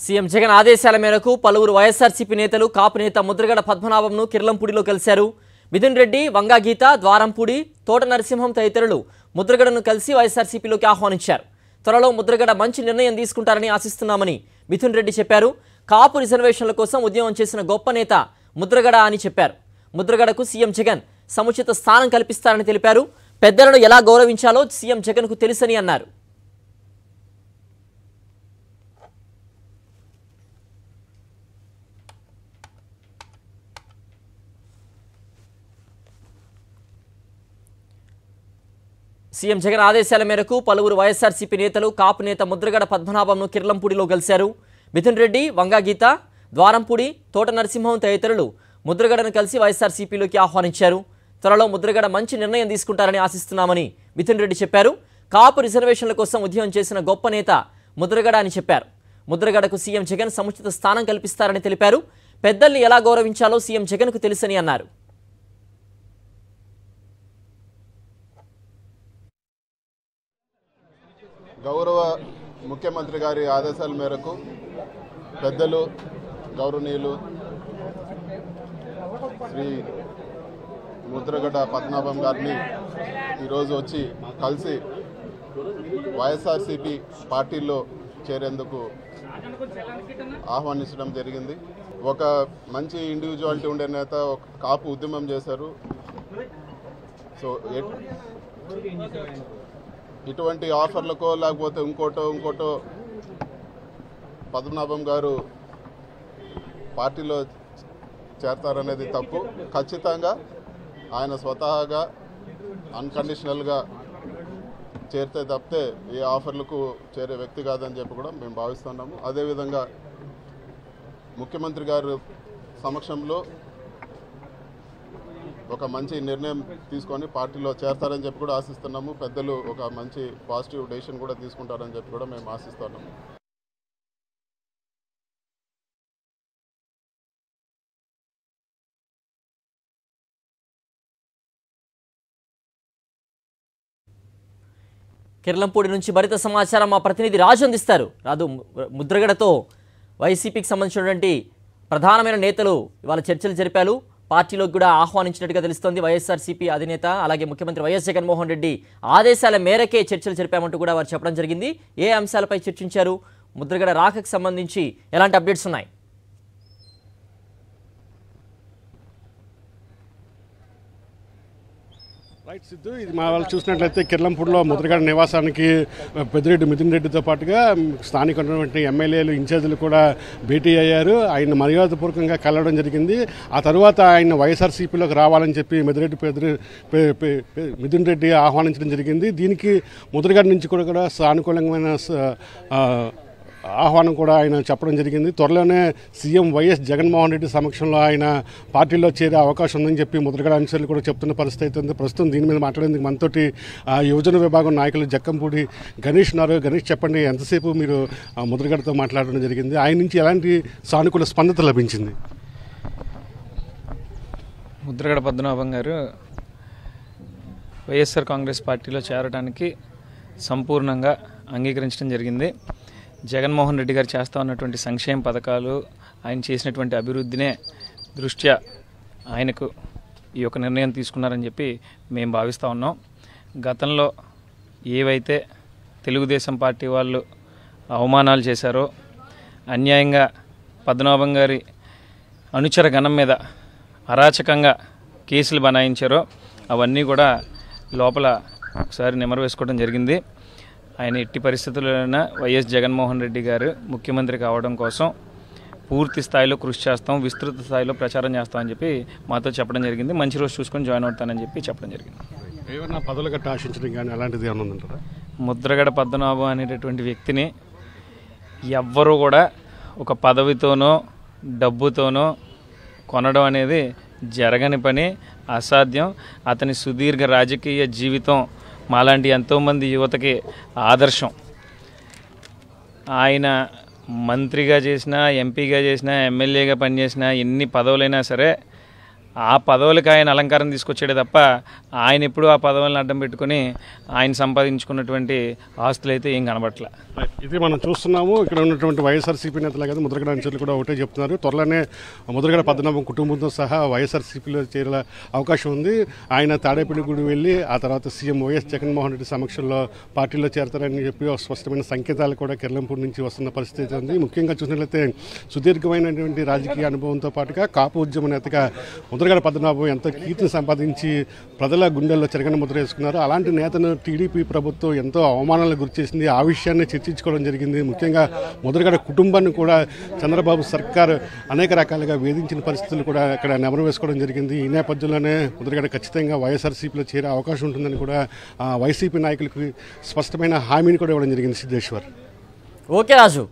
CM Jagan ఆదేశాల మేరకు పలువురు వైఎస్ఆర్సీపీ నేతలు కాపు నేత ముద్రగడ పద్మనాభంను కిర్లంపూడిలో కలిశారు. మిథున్ రెడ్డి, వంగా గీత, ద్వారంపూడి, తోట నరసింహం తదితరులు ముద్రగడను కలిసి వైఎస్ఆర్సీపీలోకి ఆహ్వానించారు. త్వరలో ముద్రగడ మంచి నిర్ణయం తీసుకుంటారని ఆశిస్తున్నామని మిథున్ రెడ్డి చెప్పారు. కాపు రిజర్వేషన్ల కోసం ఉద్యమం చేసిన గొప్ప నేత ముద్రగడ అని చెప్పారు. ముద్రగడకు సీఎం జగన్ సముచిత స్థానం కల్పిస్తారని తెలిపారు. పెద్దలను ఎలా గౌరవించాలో సీఎం జగన్కు తెలుసని అన్నారు. సీఎం జగన్ ఆదేశాల మేరకు పలువురు వైఎస్ఆర్సీపీ నేతలు కాపు నేత ముద్రగడ పద్మనాభంను కిర్లంపూడిలో కలిశారు. మిథున్ రెడ్డి, వంగా గీత, ద్వారంపూడి, తోట నరసింహం తదితరులు ముద్రగడను కలిసి వైఎస్ఆర్సీపీలోకి ఆహ్వానించారు. త్వరలో ముద్రగడ మంచి నిర్ణయం తీసుకుంటారని ఆశిస్తున్నామని మిథున్ రెడ్డి చెప్పారు. కాపు రిజర్వేషన్ల కోసం ఉద్యమం చేసిన గొప్ప నేత ముద్రగడ అని చెప్పారు. ముద్రగడకు సీఎం జగన్ సముచిత స్థానం కల్పిస్తారని తెలిపారు. పెద్దల్ని ఎలా గౌరవించాలో సీఎం జగన్కు తెలుసని అన్నారు. గౌరవ ముఖ్యమంత్రి గారి ఆదేశాల మేరకు పెద్దలు గౌరవనీయులు శ్రీ ముద్రగడ పద్మనాభం గారిని ఈరోజు వచ్చి కలిసి వైఎస్ఆర్సీపీ పార్టీలో చేరేందుకు ఆహ్వానించడం జరిగింది. ఒక మంచి ఇండివిజువాలిటీ ఉండే నేత, ఒక కాపు ఉద్యమం చేశారు. సో ఇటువంటి ఆఫర్లకో లేకపోతే ఇంకోటో పద్మనాభం గారు పార్టీలో చేరతారనేది తప్పు. ఖచ్చితంగా ఆయన స్వతహాగా అన్కండిషనల్గా చేరితే తప్పితే ఏ ఆఫర్లకు చేరే వ్యక్తి కాదని చెప్పి కూడా మేము భావిస్తున్నాము. అదేవిధంగా ముఖ్యమంత్రి గారు సమక్షంలో ఒక మంచి నిర్ణయం తీసుకొని పార్టీలో చేరతారని చెప్పి కూడా ఆశిస్తున్నాము. పెద్దలు ఒక మంచి పాజిటివ్ డెసిషన్ కూడా తీసుకుంటారని చెప్పి కూడా మేము ఆశిస్తున్నాము. కిర్లంపూడి నుంచి మరింత సమాచారం మా ప్రతినిధి రాజు అందిస్తారు. రాజు, ముద్రగడతో వైసీపీకి సంబంధించినటువంటి ప్రధానమైన నేతలు ఇవాళ చర్చలు జరిపారు. పార్టీలోకి కూడా ఆహ్వానించినట్టుగా తెలుస్తోంది. వైఎస్ఆర్సీపీ అధినేత అలాగే ముఖ్యమంత్రి వైఎస్ జగన్మోహన్ రెడ్డి ఆదేశాల మేరకే చర్చలు జరిపామంటూ కూడా వారు చెప్పడం జరిగింది. ఏ అంశాలపై చర్చించారు? ముద్రగడ రాకకు సంబంధించి ఎలాంటి అప్డేట్స్ ఉన్నాయి? రైట్ సిద్ధు, ఇది మా వాళ్ళు చూసినట్లయితే కిర్లంపూడిలో ముద్రగడ నివాసానికి పెద్దిరెడ్డి మిథున్ రెడ్డితో పాటుగా స్థానిక ఉన్నటువంటి ఎమ్మెల్యేలు, ఇన్ఛార్జీలు కూడా భేటీ అయ్యారు. ఆయన మర్యాదపూర్వకంగా కలవడం జరిగింది. ఆ తర్వాత ఆయన వైఎస్ఆర్సీపీలోకి రావాలని చెప్పి మిథున్ రెడ్డి ఆహ్వానించడం జరిగింది. దీనికి ముద్రగడ నుంచి కూడా సానుకూలమైన ఆహ్వానం కూడా ఆయన చెప్పడం జరిగింది. త్వరలోనే సీఎం వైఎస్ జగన్మోహన్ రెడ్డి సమక్షంలో ఆయన పార్టీలో చేరే అవకాశం ఉందని చెప్పి ముద్రగడ అనుచరులు కూడా చెప్తున్న పరిస్థితి అయితే ప్రస్తుతం దీని మీద మాట్లాడేందుకు మనతోటి యువజన విభాగం నాయకులు జక్కంపూడి గణేష్ ఉన్నారు. గణేష్, చెప్పండి, ఎంతసేపు మీరు ముద్రగడతో మాట్లాడడం జరిగింది? ఆయన నుంచి ఎలాంటి సానుకూల స్పందన లభించింది? ముద్రగడ పద్మనాభం గారు వైఎస్ఆర్ కాంగ్రెస్ పార్టీలో చేరడానికి సంపూర్ణంగా అంగీకరించడం జరిగింది. జగన్మోహన్ రెడ్డి గారు చేస్తూ ఉన్నటువంటి సంక్షేమ పథకాలు, ఆయన చేసినటువంటి అభివృద్ధినే దృష్ట్యా ఆయనకు ఈ యొక్క నిర్ణయం తీసుకున్నారని చెప్పి మేము భావిస్తూ ఉన్నాం. గతంలో ఏవైతే తెలుగుదేశం పార్టీ వాళ్ళు అవమానాలు చేశారో, అన్యాయంగా పద్మనాభం గారి అనుచర గణం మీద అరాచకంగా కేసులు బనాయించారో అవన్నీ కూడా లోపల ఒకసారి నెమరు వేసుకోవడం జరిగింది. ఆయన ఎట్టి పరిస్థితుల్లోనైనా వైఎస్ జగన్మోహన్ రెడ్డి గారు ముఖ్యమంత్రి కావడం కోసం పూర్తి స్థాయిలో కృషి చేస్తాం, విస్తృత స్థాయిలో ప్రచారం చేస్తామని చెప్పి మాతో చెప్పడం జరిగింది. మంచి రోజు చూసుకొని జాయిన్ అవుతానని చెప్పి చెప్పడం జరిగింది. ఏమన్నా పదవులు గట్ట ఆశించడం కానీ అలాంటిది ఏమన్నా ఉందంటారా? ముద్రగడ పద్మనాభం అనేటటువంటి వ్యక్తిని ఎవ్వరూ కూడా ఒక పదవితోనో డబ్బుతోనో కొనడం అనేది జరగని పని, అసాధ్యం. అతని సుదీర్ఘ రాజకీయ జీవితం మాలాంటి ఎంతోమంది యువతకి ఆదర్శం. ఆయన మంత్రిగా చేసినా, ఎంపీగా చేసినా, ఎమ్మెల్యేగా పనిచేసినా, ఎన్ని పదవులైనా సరే ఆ పదవులకు ఆయన అలంకారం తీసుకొచ్చాడే తప్ప ఆయన ఎప్పుడూ ఆ పదవులను అడ్డం పెట్టుకుని ఆయన సంపాదించుకున్నటువంటి ఆస్తులు అయితే ఏం కనబట్ల. ఇది మనం చూస్తున్నాము. ఇక్కడ ఉన్నటువంటి వైఎస్ఆర్సీపీ నేతలు కదా ముద్రగడ అనుచరులు కూడా ఒకటే చెప్తున్నారు. త్వరలోనే ముద్రగడ పద్మనాభం కుటుంబంతో సహా వైఎస్ఆర్సీపీలో చేరే అవకాశం ఉంది. ఆయన తాడేపల్లిగూడి వెళ్ళి ఆ తర్వాత సీఎం వైఎస్ జగన్మోహన్ రెడ్డి సమక్షంలో పార్టీలో చేరతారని చెప్పి స్పష్టమైన సంకేతాలు కూడా కిర్లంపూడి నుంచి వస్తున్న పరిస్థితి ఉంది. ముఖ్యంగా చూసినట్లయితే సుదీర్ఘమైనటువంటి రాజకీయ అనుభవంతో పాటుగా కాపు ఉద్యమ నేతగా ముద్రగడ పద్మనాభం ఎంతో కీర్తిని సంపాదించి ప్రజల గుండెల్లో చెరగని ముద్ర వేసుకున్నారు. అలాంటి నేతను టీడీపీ ప్రభుత్వం ఎంతో అవమానాలకు గురిచేసింది. ఆ విషయాన్ని చర్చించుకోవడం జరిగింది. ముఖ్యంగా ముద్రగడ కుటుంబాన్ని కూడా చంద్రబాబు సర్కార్ అనేక రకాలుగా వేధించిన పరిస్థితులు కూడా అక్కడ నెమరు వేసుకోవడం జరిగింది. ఈ నేపథ్యంలోనే ముద్రగడ ఖచ్చితంగా వైఎస్ఆర్సీపీలో చేరే అవకాశం ఉంటుందని కూడా వైసీపీ నాయకులకు స్పష్టమైన హామీని కూడా ఇవ్వడం జరిగింది. సిద్ధేశ్వర్. ఓకే రాజు.